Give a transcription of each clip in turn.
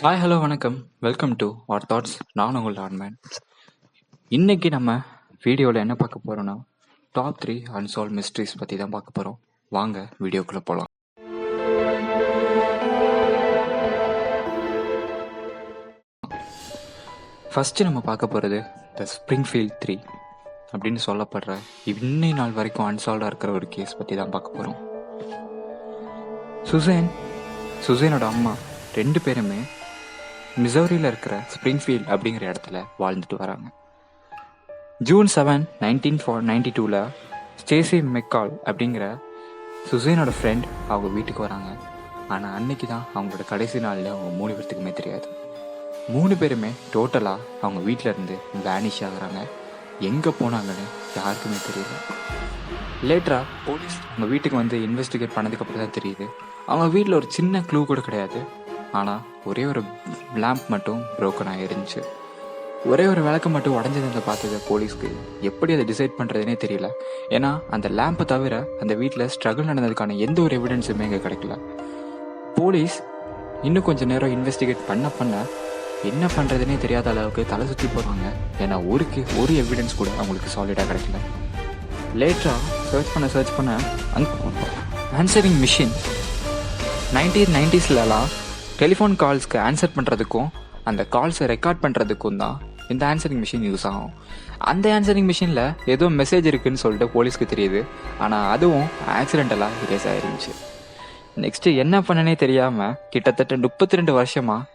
Hi hello வணக்கம். Welcome to our thoughts. நான் உங்கள் ஆன்மேன். இன்னைக்கு நம்ம வீடியோவில் என்ன பார்க்க போறோம்னா டாப் 3 அன்சால்வ் மிஸ்ட்ரிஸ் பற்றி தான் பார்க்க போகிறோம். வாங்க வீடியோக்குள்ளே போகலாம். ஃபஸ்ட்டு நம்ம பார்க்க போகிறது த ஸ்ப்ரிங்ஃபீல்ட் 3 அப்படின்னு சொல்லப்படுற இன்னை நாள் வரைக்கும் அன்சால்வ்டாக இருக்கிற ஒரு கேஸ் பற்றி தான் பார்க்க போகிறோம். சுசேனோட அம்மா 2 பேருமே மிசௌரியில் இருக்கிற ஸ்ப்ரிங்ஃபீல்ட் அப்படிங்கிற இடத்துல வாழ்ந்துட்டு வராங்க. ஜூன் 7, 1992 ஸ்டேசி மெக்கால் அப்படிங்கிற சுசேனோட ஃப்ரெண்ட் அவங்க வீட்டுக்கு வராங்க. ஆனால் அன்னைக்கு தான் அவங்களோட கடைசி நாளில் அவங்க 3 பேர்த்துக்குமே தெரியாது. 3 பேருமே டோட்டலாக அவங்க வீட்டில் இருந்து வேனிஷ் ஆகுறாங்க. எங்கே போனாங்கன்னு யாருக்குமே தெரியல. லேட்டராக போலீஸ் அவங்க வீட்டுக்கு வந்து இன்வெஸ்டிகேட் பண்ணதுக்கப்புறம் தான் தெரியுது அவங்க வீட்டில் ஒரு சின்ன க்ளூ கூட கிடையாது. ஆனால் ஒரே ஒரு லேம்ப் மட்டும் ப்ரோக்கன் ஆகிருந்துச்சு. ஒரே ஒரு விளக்கம் மட்டும் உடஞ்சதை பார்த்தது போலீஸ்க்கு எப்படி அதை டிசைட் பண்ணுறதுனே தெரியல. ஏன்னா அந்த லேம்பை தவிர அந்த வீட்டில் ஸ்ட்ரகிள் நடந்ததுக்கான எந்த ஒரு எவிடன்ஸுமே இங்கே கிடைக்கல. போலீஸ் இன்னும் கொஞ்சம் நேரம் இன்வெஸ்டிகேட் பண்ண என்ன பண்ணுறதுனே தெரியாத அளவுக்கு தலை சுற்றி போகிறாங்க. ஏன்னா ஒரு எவிடன்ஸ் கூட அவங்களுக்கு சாலிடாக கிடைக்கல. லேட்டராக சர்ச் பண்ண அந்த ஆன்சரிங் மிஷின் 1990s டெலிஃபோன் கால்ஸ்க்கு ஆன்சர் பண்ணுறதுக்கும் அந்த கால்ஸை ரெக்கார்ட் பண்ணுறதுக்கும் தான் இந்த ஆன்சரிங் மிஷின் யூஸ் ஆகும். அந்த ஆன்சரிங் மிஷினில் ஏதோ மெசேஜ் இருக்குதுன்னு சொல்லிட்டு போலீஸ்க்கு தெரியுது. ஆனால் அதுவும் ஆக்சிடென்டலாக இரேஸ் ஆயிருந்துச்சு. நெக்ஸ்ட்டு என்ன பண்ணனே தெரியாமல் கிட்டத்தட்ட 32 வருஷமாக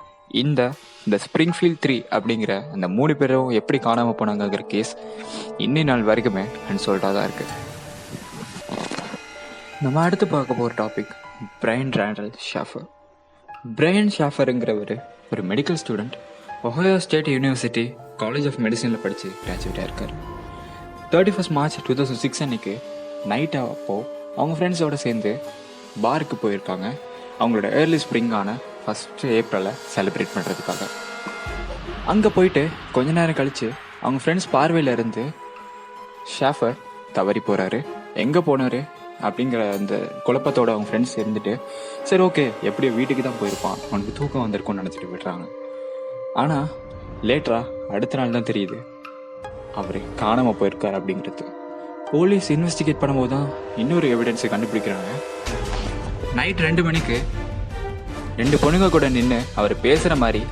இந்த ஸ்ப்ரிங்ஃபீல்ட் 3 அப்படிங்கிற அந்த 3 பேரும் எப்படி காணாமல் போனாங்கிற கேஸ் இன்னி நாள் வரைக்குமே அன்சால்வ்டாக தான் இருக்குது. நம்ம அடுத்து பார்க்க போகிற topic Brian Randall Shaffer. Brian ஷாஃபருங்கிறவர் ஒரு medical student. Ohio state university college of மெடிசனில் படித்து கிராஜுவேட்டாக இருக்கார். 31 மார்ச் 2006 அன்னைக்கு நைட் அப்போது அவங்க ஃப்ரெண்ட்ஸோடு சேர்ந்து பாருக்கு போயிருக்காங்க. அவங்களோட ஏர்லி ஸ்ப்ரிங்கான 1 ஏப்ரலை செலிப்ரேட் பண்ணுறதுக்காக. அங்கே போயிட்டு கொஞ்ச நேரம் கழித்து அவங்க ஃப்ரெண்ட்ஸ் பார்வையில் இருந்து ஷாஃபர் தவறி போகிறாரு. எங்கே போனார் அப்படிங்கிற அந்த குழப்பத்தோட அவங்க ஃப்ரெண்ட்ஸ் இருந்துட்டு சரி ஓகே எப்படியோ வீட்டுக்கு தான் போயிருப்பான், அவனுக்கு தூக்கம் வந்திருக்கும்னு நினச்சிட்டு விடுறாங்க. ஆனால் லேட்டராக அடுத்த நாள் தான் தெரியுது அவர் காணாமல் போயிருக்கார் அப்படிங்கிறது. போலீஸ் இன்வெஸ்டிகேட் பண்ணும்போது தான் இன்னொரு எவிடன்ஸை கண்டுபிடிக்கிறாங்க. நைட் 2 மணிக்கு 2 பொண்ணுங்க கூட நின்று அவர் பேசுகிற மாதிரி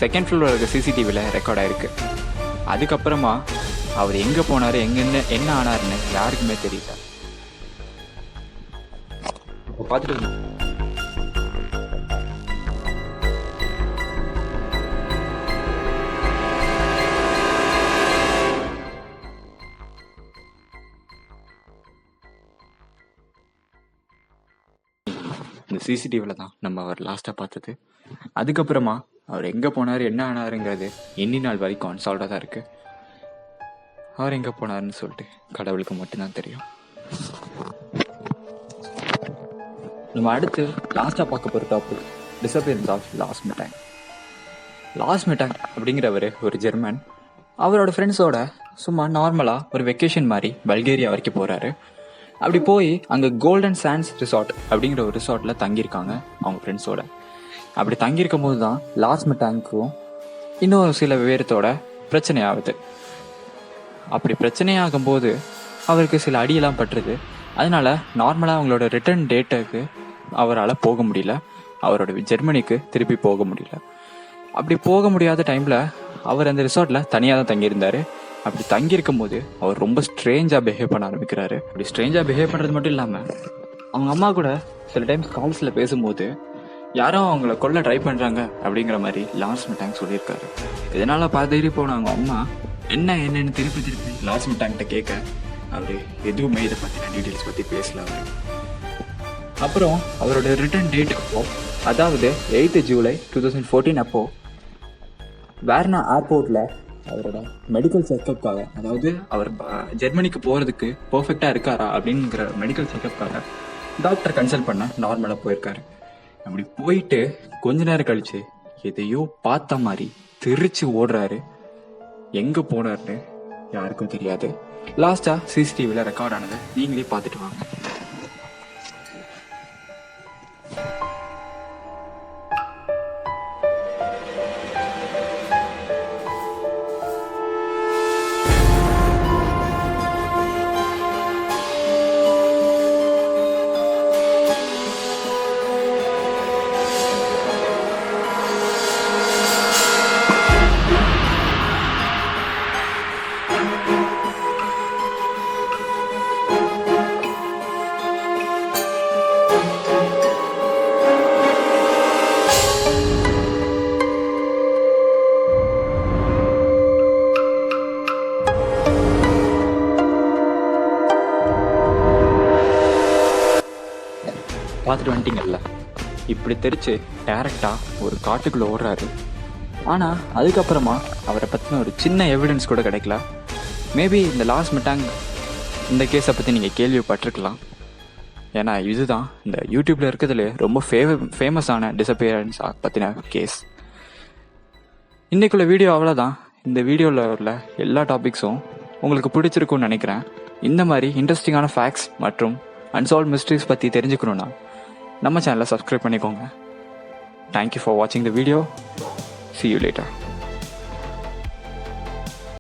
செகண்ட் ஃப்ளோரில் இருக்க சிசிடிவியில் ரெக்கார்ட் ஆகிருக்கு. அதுக்கப்புறமா அவர் எங்கே போனார் என்ன ஆனார்னு யாருக்குமே தெரியல. பார்த்துட்டு இந்த சிசிடிவியில் தான் நம்ம அவர் லாஸ்ட்டாக பார்த்தது. அதுக்கப்புறமா அவர் எங்கே போனார் என்ன ஆனாருங்கிறது இன்னி நாள் வரைக்கும் அன்சால்வ்டாக தான் இருக்குது. அவர் எங்கே போனார்னு சொல்லிட்டு கடவுளுக்கு மட்டும்தான் தெரியும். நம்ம அடுத்து லாஸ்ட்டாக பார்க்க போகிற topic disappearance of Lars Mittank. Lars Mittank அப்படிங்கிறவர் ஒரு ஜெர்மன். அவரோட ஃப்ரெண்ட்ஸோட சும்மா நார்மலாக ஒரு வெக்கேஷன் மாதிரி பல்கேரியா வரைக்கும் போகிறாரு. அப்படி போய் அங்கே கோல்டன் சாண்ட்ஸ் ரிசார்ட் அப்படிங்கிற ஒரு ரிசார்ட்டில் தங்கியிருக்காங்க அவங்க ஃப்ரெண்ட்ஸோட. அப்படி தங்கியிருக்கும் போது தான் லாஸ் மெட்டாங்க்கும் இன்னும் சில விவரத்தோட பிரச்சனை ஆகுது. அப்படி பிரச்சனையாகும்போது அவருக்கு சில அடியெல்லாம் பட்டுருது. அதனால நார்மலாக அவங்களோட ரிட்டர்ன் டேட்டுக்கு அவரால் போக முடியல, அவரோட ஜெர்மனிக்கு திருப்பி போக முடியல. அப்படி போக முடியாத டைமில் அவர் அந்த ரிசார்ட்டில் தனியாக தான் தங்கியிருந்தார். அப்படி தங்கியிருக்கும் போது அவர் ரொம்ப ஸ்ட்ரேஞ்சாக பிஹேவ் பண்ண ஆரம்பிக்கிறாரு. அப்படி ஸ்ட்ரேஞ்சாக பிஹேவ் பண்ணுறது மட்டும் இல்லாமல் அவங்க அம்மா கூட சில டைம்ஸ் கால்ஸில் பேசும்போது யாரும் அவங்கள கொல்ல ட்ரை பண்ணுறாங்க அப்படிங்கிற மாதிரி லாஸ் மெட்டாங் சொல்லியிருக்காரு. இதனால் பதறி போன அவங்க அம்மா என்னன்னு திருப்பி லாஸ் மெட்டாங்கிட்ட கேட்க அவர் எதுவுமே இதை பற்றின டீட்டெயில்ஸ் பற்றி பேசல. அவர் அப்புறம் அவரோட ரிட்டர்ன் டேட் அப்போ, அதாவது 8 ஜூலை 2014 அப்போ வேர்னா ஏர்போர்ட்டில் அவரோட மெடிக்கல் செக்கப்காக, அதாவது அவர் ஜெர்மனிக்கு போகிறதுக்கு பர்ஃபெக்டாக இருக்காரா அப்படிங்கிற மெடிக்கல் செக்கப்காக டாக்டர் கன்சல்ட் பண்ண நார்மலாக போயிருக்காரு. அப்படி போயிட்டு கொஞ்ச நேரம் கழிச்சு எதையோ பார்த்த மாதிரி திருச்சி ஓடுறாரு. எங்கே போனார்னு யாருக்கும் தெரியாது. லாஸ்ட்டாக சிசிடிவியில் ரெக்கார்ட் ஆனதை நீங்களே பார்த்துட்டு வாங்க. பார்த்துட்டு வந்துட்டீங்கல்ல. இப்படி தெரிச்சு டேரக்டாக ஒரு காட்டுக்குள்ளே ஓடுறாரு. ஆனால் அதுக்கப்புறமா அவரை பற்றின ஒரு சின்ன எவிடன்ஸ் கூட கிடைக்கல. மேபி இந்த லாஸ் மிட்டாங் இந்த கேஸை பற்றி நீங்கள் கேள்விப்பட்டிருக்கலாம். ஏன்னா இதுதான் இந்த யூடியூப்பில் இருக்கிறதுலே ரொம்ப ஃபேமஸான டிஸப்பியரன்ஸ் பற்றின கேஸ். இன்றைக்குள்ள வீடியோ அவ்வளோதான். இந்த வீடியோவில் உள்ள எல்லா டாபிக்ஸும் உங்களுக்கு பிடிச்சிருக்குன்னு நினைக்கிறேன். இந்த மாதிரி இன்ட்ரெஸ்டிங்கான ஃபேக்ட்ஸ் மற்றும் அன்சால்வ் மிஸ்ட்ரிஸ் பற்றி தெரிஞ்சுக்கணுன்னா நம்ம சேனலை சப்ஸ்கிரைப் பண்ணிக்கோங்க. தேங்க்யூ ஃபார் வாட்சிங் the video. See you later.